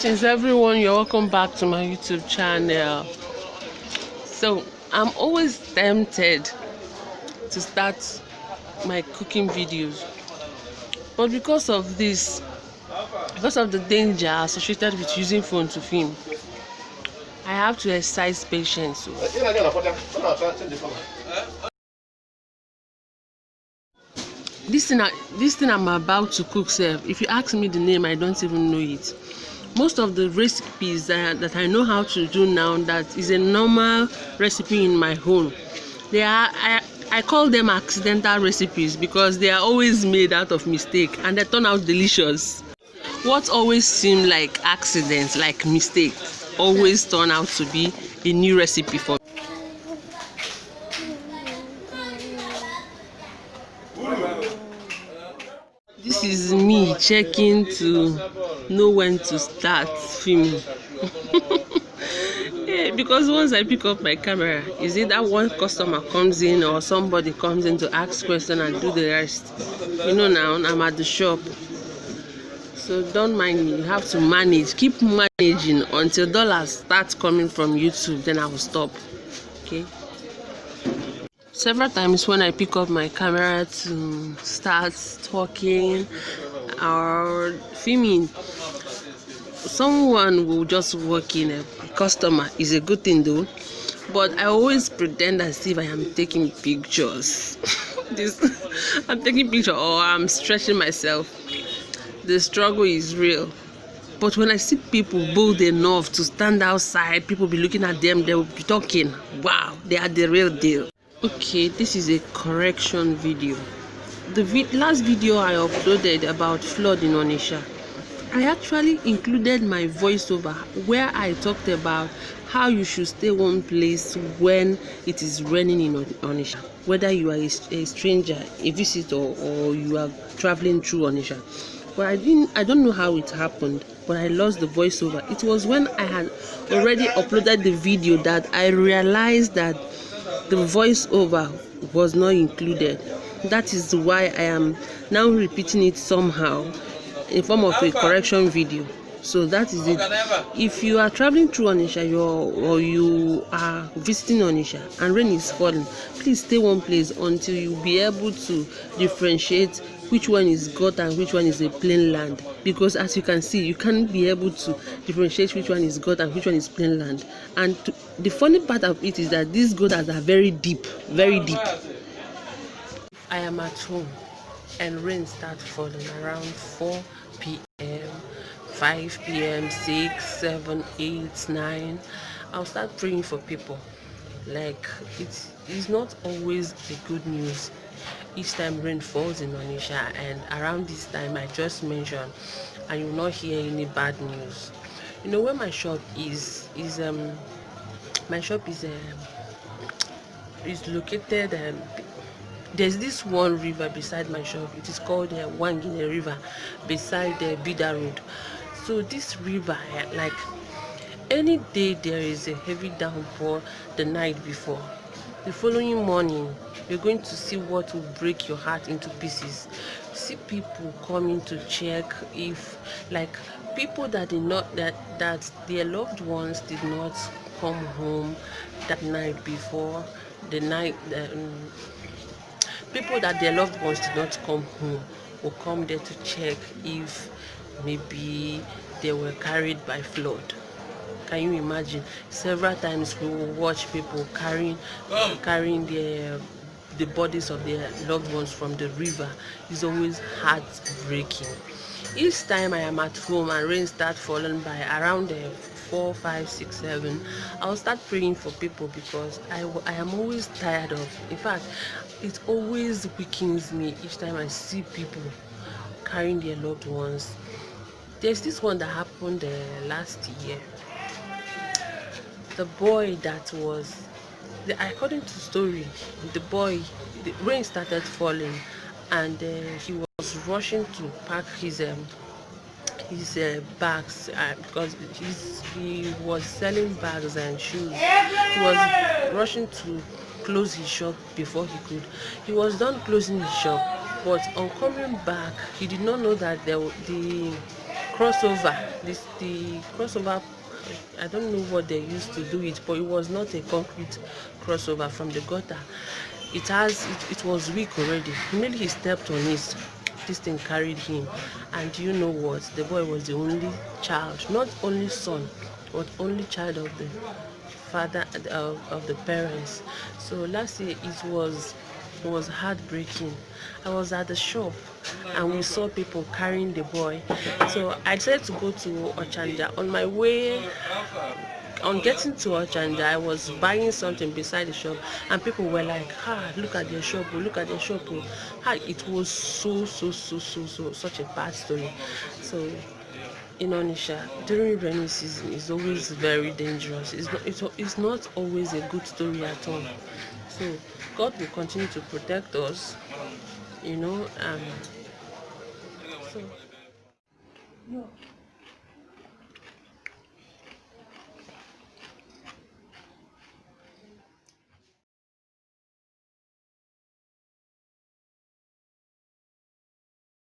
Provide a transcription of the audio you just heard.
Greetings everyone, you're welcome back to my YouTube channel. So I'm always tempted to start my cooking videos, but because of the danger associated with using phone to film, I have to exercise patience. This thing I'm about to cook, sir, if you ask me the name, I don't even know it. Most of the recipes that I know how to do now, that is a normal recipe in my home, I call them accidental recipes because they are always made out of mistake and they turn out delicious. What always seem like accidents, like mistake, always turn out to be a new recipe for me. This is me checking to know when to start filming. Yeah, because once I pick up my camera, is it that one customer comes in or somebody comes in to ask questions and do the rest? You know, now I'm at the shop, so don't mind me. You have to manage, keep managing until dollars start coming from YouTube, then I will stop. Okay. Several times when I pick up my camera to start talking or filming, someone will just walk in. A customer is a good thing though, but I always pretend as if I am taking pictures. I'm taking pictures or I'm stretching myself. The struggle is real. But when I see people bold enough to stand outside, people be looking at them, they will be talking, wow, they are the real deal. Okay, this is a correction video. The last video I uploaded about flood in Onitsha, I actually included my voiceover where I talked about how you should stay one place when it is raining in Onitsha, whether you are a stranger, a visitor, or you are traveling through Onitsha. But I don't know how it happened, but I lost the voiceover. It was when I had already uploaded the video that I realized that the voiceover was not included. That is why I am now repeating it somehow in form of a correction video. So that is it. If you are traveling through Onitsha or you are visiting Onitsha and rain is falling, please stay one place until you be able to differentiate which one is gutter and which one is a plain land. Because as you can see, you can't be able to differentiate which one is gutter and which one is plain land. And the funny part of it is that these gutters are very deep, very deep. I am at home and rain starts falling around 4 p.m, 5 p.m, 6, 7, 8, 9. I'll start praying for people. Like, it is not always the good news each time rain falls in Onitsha, and around this time I just mentioned, and you will not hear any bad news. You know where my shop is located. There's this one river beside my shop. It is called the Wangine River, beside the Bida Road. So this river, like any day there is a heavy downpour the night before, the following morning you're going to see what will break your heart into pieces. See people coming to check if, like, people that did not that their loved ones did not come home that night before, people that their loved ones did not come home will come there to check if maybe they were carried by flood. Can you imagine? Several times we will watch people carrying the bodies of their loved ones from the river. It's always heartbreaking. Each time I am at home and rain starts falling by around 4, 5, 6, 7, I'll start praying for people because I am always tired of. In fact, it always weakens me each time I see people carrying their loved ones. There's this one that happened last year. The boy that was, according to the story, the rain started falling and he was rushing to pack his bags because he was selling bags and shoes. He was rushing to close his shop before he could. He was done closing his shop, but on coming back, he did not know that the crossover. The crossover, I don't know what they used to do it, but it was not a concrete crossover from the gutter. It was weak already. Immediately he stepped on it, this thing carried him. And you know what? The boy was the only child, not only son, but only child of the father, of the parents. So last year it was heartbreaking. I was at the shop and we saw people carrying the boy. So I decided to go to Ochanja. On my way, on getting to Ochanja, I was buying something beside the shop, and people were like, look at their shop, look at their shop. It was so such a bad story. So in Onitsha, during rainy season, is always very dangerous. It's not always a good story at all. So God will continue to protect us, you know. So